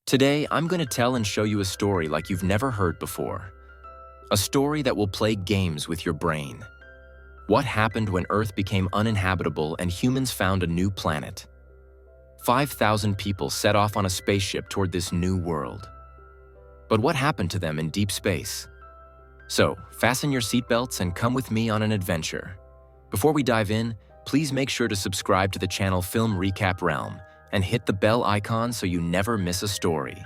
Today, I'm going to tell and show you a story like you've never heard before. A story that will play games with your brain. What happened when Earth became uninhabitable and humans found a new planet? 5,000 people set off on a spaceship toward this new world. But what happened to them in deep space? So, fasten your seatbelts and come with me on an adventure. Before we dive in, please make sure to subscribe to the channel Film Recap Realm and hit the bell icon so you never miss a story.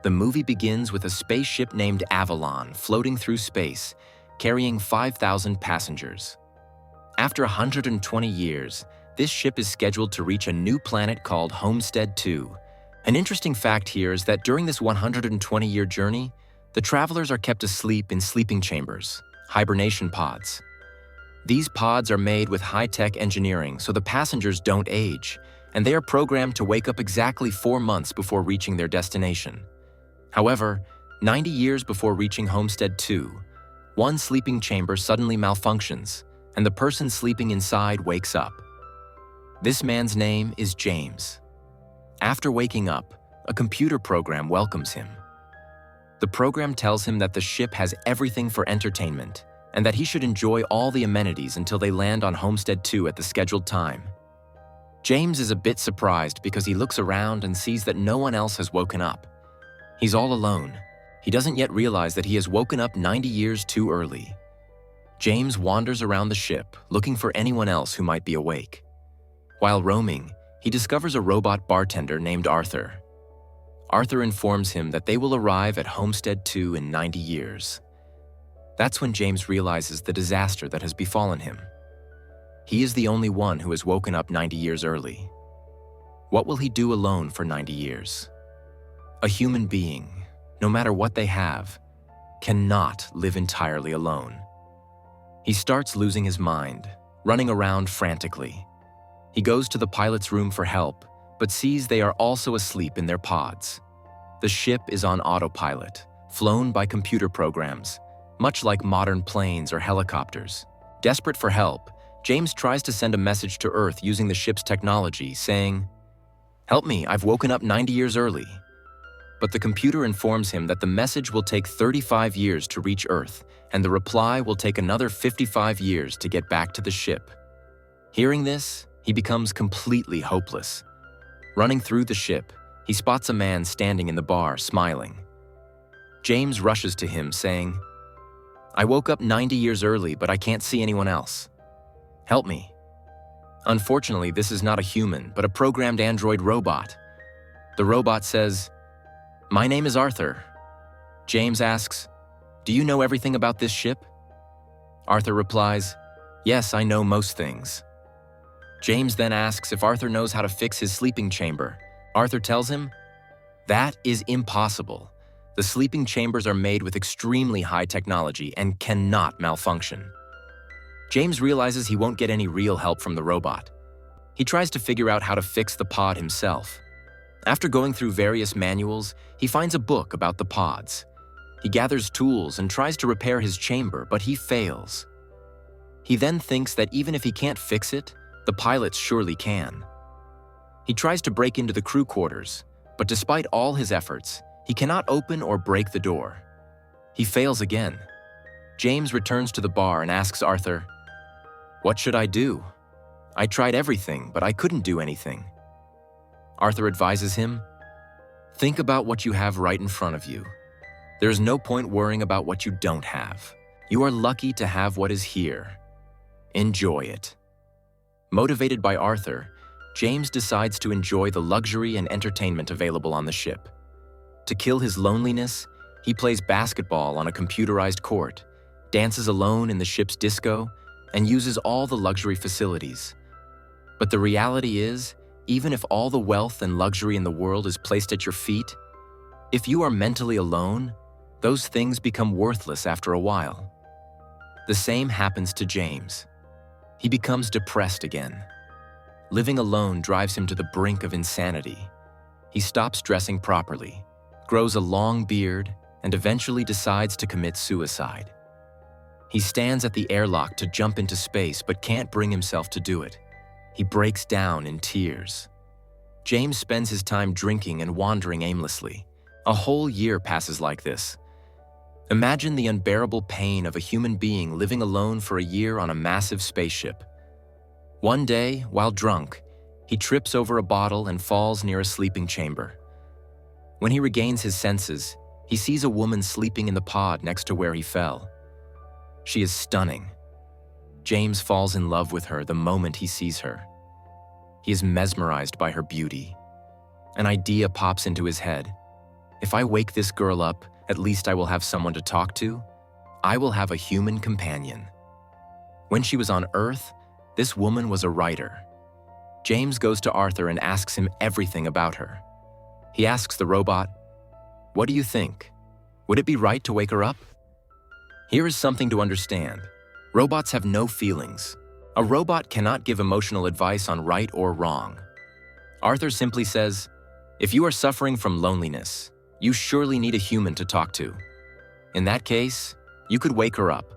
The movie begins with a spaceship named Avalon floating through space, carrying 5,000 passengers. After 120 years, this ship is scheduled to reach a new planet called Homestead 2. An interesting fact here is that during this 120-year journey, the travelers are kept asleep in sleeping chambers, hibernation pods. These pods are made with high-tech engineering so the passengers don't age, and they are programmed to wake up exactly 4 months before reaching their destination. However, 90 years before reaching Homestead 2, one sleeping chamber suddenly malfunctions, and the person sleeping inside wakes up. This man's name is James. After waking up, a computer program welcomes him. The program tells him that the ship has everything for entertainment, and that he should enjoy all the amenities until they land on Homestead 2 at the scheduled time. James is a bit surprised because he looks around and sees that no one else has woken up. He's all alone. He doesn't yet realize that he has woken up 90 years too early. James wanders around the ship, looking for anyone else who might be awake. While roaming, he discovers a robot bartender named Arthur. Arthur informs him that they will arrive at Homestead 2 in 90 years. That's when James realizes the disaster that has befallen him. He is the only one who has woken up 90 years early. What will he do alone for 90 years? A human being, no matter what they have, cannot live entirely alone. He starts losing his mind, running around frantically. He goes to the pilot's room for help, but sees they are also asleep in their pods. The ship is on autopilot, flown by computer programs, much like modern planes or helicopters. Desperate for help, James tries to send a message to Earth using the ship's technology, saying, "Help me, I've woken up 90 years early." But the computer informs him that the message will take 35 years to reach Earth, and the reply will take another 55 years to get back to the ship. Hearing this, he becomes completely hopeless. Running through the ship, he spots a man standing in the bar, smiling. James rushes to him, saying, "I woke up 90 years early, but I can't see anyone else. Help me." Unfortunately, this is not a human, but a programmed android robot. The robot says, "My name is Arthur." James asks, "Do you know everything about this ship?" Arthur replies, "Yes, I know most things." James then asks if Arthur knows how to fix his sleeping chamber. Arthur tells him, "That is impossible. The sleeping chambers are made with extremely high technology and cannot malfunction." James realizes he won't get any real help from the robot. He tries to figure out how to fix the pod himself. After going through various manuals, he finds a book about the pods. He gathers tools and tries to repair his chamber, but he fails. He then thinks that even if he can't fix it, the pilots surely can. He tries to break into the crew quarters, but despite all his efforts, he cannot open or break the door. He fails again. James returns to the bar and asks Arthur, "What should I do? I tried everything, but I couldn't do anything." Arthur advises him, "Think about what you have right in front of you. There's no point worrying about what you don't have. You are lucky to have what is here. Enjoy it." Motivated by Arthur, James decides to enjoy the luxury and entertainment available on the ship. To kill his loneliness, he plays basketball on a computerized court, dances alone in the ship's disco, and uses all the luxury facilities. But the reality is, even if all the wealth and luxury in the world is placed at your feet, if you are mentally alone, those things become worthless after a while. The same happens to James. He becomes depressed again. Living alone drives him to the brink of insanity. He stops dressing properly, grows a long beard, and eventually decides to commit suicide. He stands at the airlock to jump into space but can't bring himself to do it. He breaks down in tears. James spends his time drinking and wandering aimlessly. A whole year passes like this. Imagine the unbearable pain of a human being living alone for a year on a massive spaceship. One day, while drunk, he trips over a bottle and falls near a sleeping chamber. When he regains his senses, he sees a woman sleeping in the pod next to where he fell. She is stunning. James falls in love with her the moment he sees her. He is mesmerized by her beauty. An idea pops into his head. If I wake this girl up, at least I will have someone to talk to. I will have a human companion. When she was on Earth, this woman was a writer. James goes to Arthur and asks him everything about her. He asks the robot, "What do you think? Would it be right to wake her up?" Here is something to understand. Robots have no feelings. A robot cannot give emotional advice on right or wrong. Arthur simply says, "If you are suffering from loneliness, you surely need a human to talk to. In that case, you could wake her up."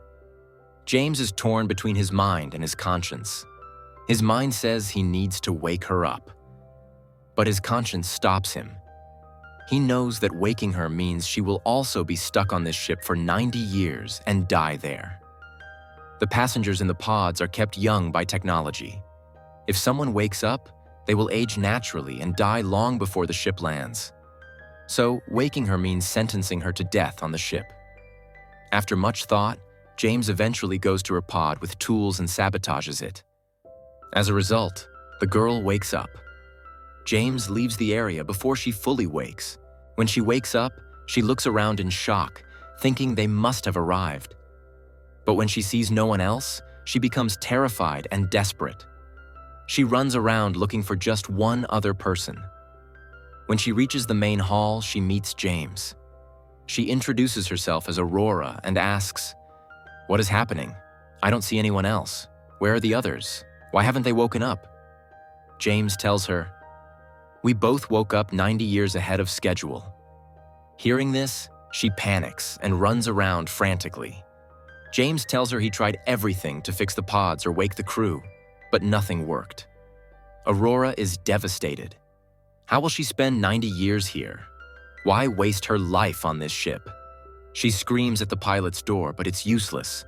James is torn between his mind and his conscience. His mind says he needs to wake her up, but his conscience stops him. He knows that waking her means she will also be stuck on this ship for 90 years and die there. The passengers in the pods are kept young by technology. If someone wakes up, they will age naturally and die long before the ship lands. So, waking her means sentencing her to death on the ship. After much thought, James eventually goes to her pod with tools and sabotages it. As a result, the girl wakes up. James leaves the area before she fully wakes. When she wakes up, she looks around in shock, thinking they must have arrived. But when she sees no one else, she becomes terrified and desperate. She runs around looking for just one other person. When she reaches the main hall, she meets James. She introduces herself as Aurora and asks, "What is happening? I don't see anyone else. Where are the others? Why haven't they woken up?" James tells her, "We both woke up 90 years ahead of schedule." Hearing this, she panics and runs around frantically. James tells her he tried everything to fix the pods or wake the crew, but nothing worked. Aurora is devastated. How will she spend 90 years here? Why waste her life on this ship? She screams at the pilot's door, but it's useless.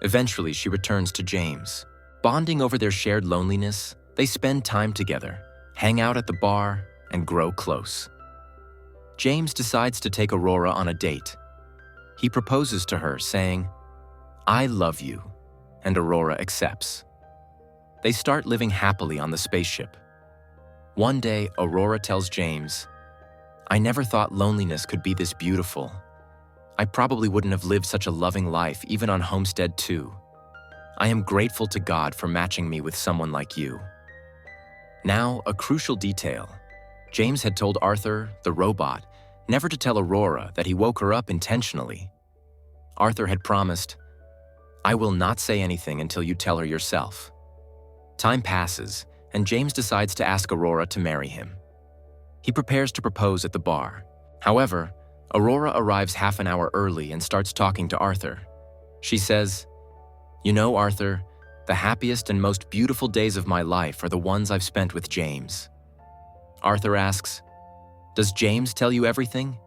Eventually, she returns to James. Bonding over their shared loneliness, they spend time together, hang out at the bar, and grow close. James decides to take Aurora on a date. He proposes to her, saying, "I love you," and Aurora accepts. They start living happily on the spaceship. One day, Aurora tells James, "I never thought loneliness could be this beautiful. I probably wouldn't have lived such a loving life even on Homestead 2. I am grateful to God for matching me with someone like you." Now, a crucial detail. James had told Arthur, the robot, never to tell Aurora that he woke her up intentionally. Arthur had promised, "I will not say anything until you tell her yourself." Time passes, and James decides to ask Aurora to marry him. He prepares to propose at the bar. However, Aurora arrives half an hour early and starts talking to Arthur. She says, "You know, Arthur, the happiest and most beautiful days of my life are the ones I've spent with James." Arthur asks, "Does James tell you everything?"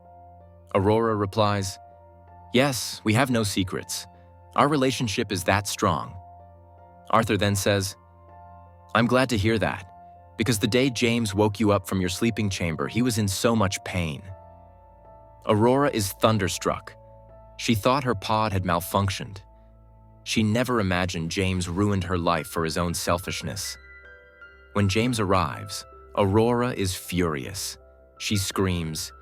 Aurora replies, "Yes, we have no secrets. Our relationship is that strong." Arthur then says, "I'm glad to hear that, because the day James woke you up from your sleeping chamber, he was in so much pain." Aurora is thunderstruck. She thought her pod had malfunctioned. She never imagined James ruined her life for his own selfishness. When James arrives, Aurora is furious. She screams,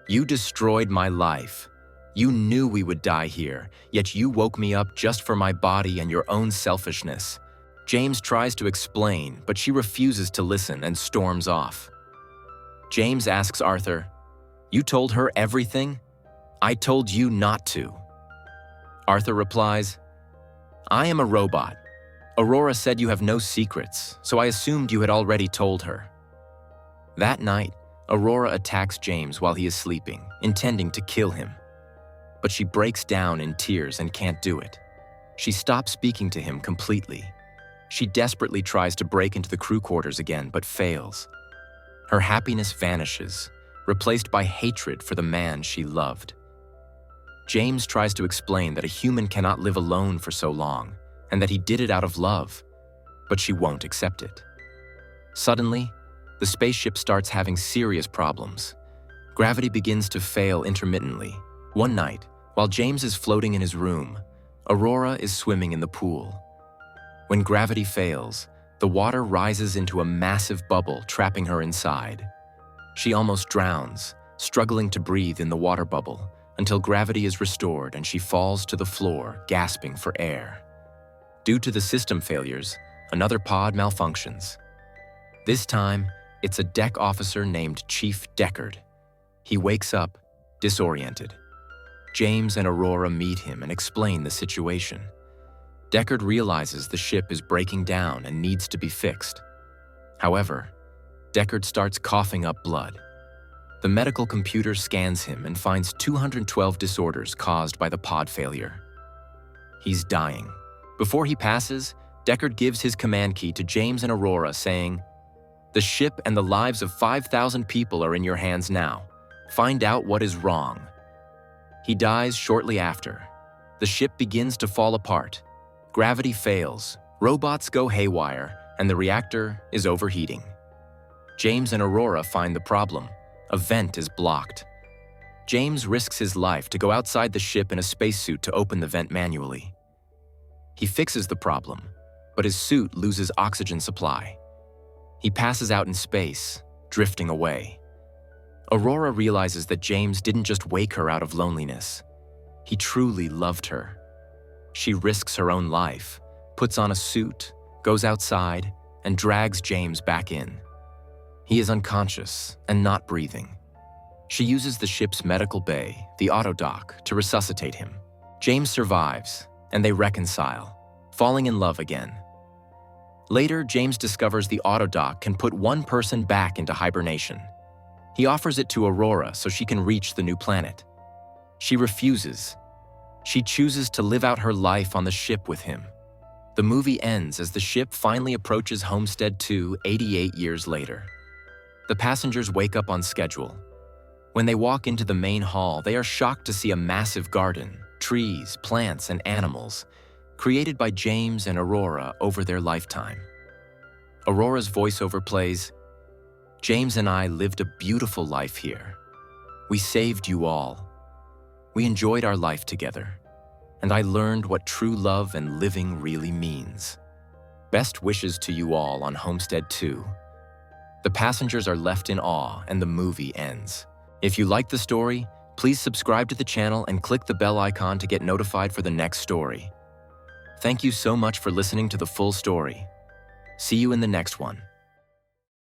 "You destroyed my life. You knew we would die here, yet you woke me up just for my body and your own selfishness." James tries to explain, but she refuses to listen and storms off. James asks Arthur, "You told her everything? I told you not to." Arthur replies, "I am a robot. Aurora said you have no secrets, so I assumed you had already told her." That night, Aurora attacks James while he is sleeping, intending to kill him. But she breaks down in tears and can't do it. She stops speaking to him completely. She desperately tries to break into the crew quarters again, but fails. Her happiness vanishes, replaced by hatred for the man she loved. James tries to explain that a human cannot live alone for so long, and that he did it out of love, but she won't accept it. Suddenly, the spaceship starts having serious problems. Gravity begins to fail intermittently. One night, while James is floating in his room, Aurora is swimming in the pool. When gravity fails, the water rises into a massive bubble, trapping her inside. She almost drowns, struggling to breathe in the water bubble, until gravity is restored and she falls to the floor, gasping for air. Due to the system failures, another pod malfunctions. This time, it's a deck officer named Chief Deckard. He wakes up, disoriented. James and Aurora meet him and explain the situation. Deckard realizes the ship is breaking down and needs to be fixed. However, Deckard starts coughing up blood. The medical computer scans him and finds 212 disorders caused by the pod failure. He's dying. Before he passes, Deckard gives his command key to James and Aurora, saying, "The ship and the lives of 5,000 people are in your hands now. Find out what is wrong." He dies shortly after. The ship begins to fall apart. Gravity fails, robots go haywire, and the reactor is overheating. James and Aurora find the problem. A vent is blocked. James risks his life to go outside the ship in a spacesuit to open the vent manually. He fixes the problem, but his suit loses oxygen supply. He passes out in space, drifting away. Aurora realizes that James didn't just wake her out of loneliness. He truly loved her. She risks her own life, puts on a suit, goes outside, and drags James back in. He is unconscious and not breathing. She uses the ship's medical bay, the auto dock, to resuscitate him. James survives, and they reconcile, falling in love again. Later, James discovers the auto dock can put one person back into hibernation. He offers it to Aurora so she can reach the new planet. She refuses. She chooses to live out her life on the ship with him. The movie ends as the ship finally approaches Homestead 2 88 years later. The passengers wake up on schedule. When they walk into the main hall, they are shocked to see a massive garden, trees, plants, and animals, created by James and Aurora over their lifetime. Aurora's voiceover plays, "James and I lived a beautiful life here. We saved you all. We enjoyed our life together, and I learned what true love and living really means. Best wishes to you all on Homestead 2. The passengers are left in awe and the movie ends. If you like the story, please subscribe to the channel and click the bell icon to get notified for the next story. Thank you so much for listening to the full story. See you in the next one.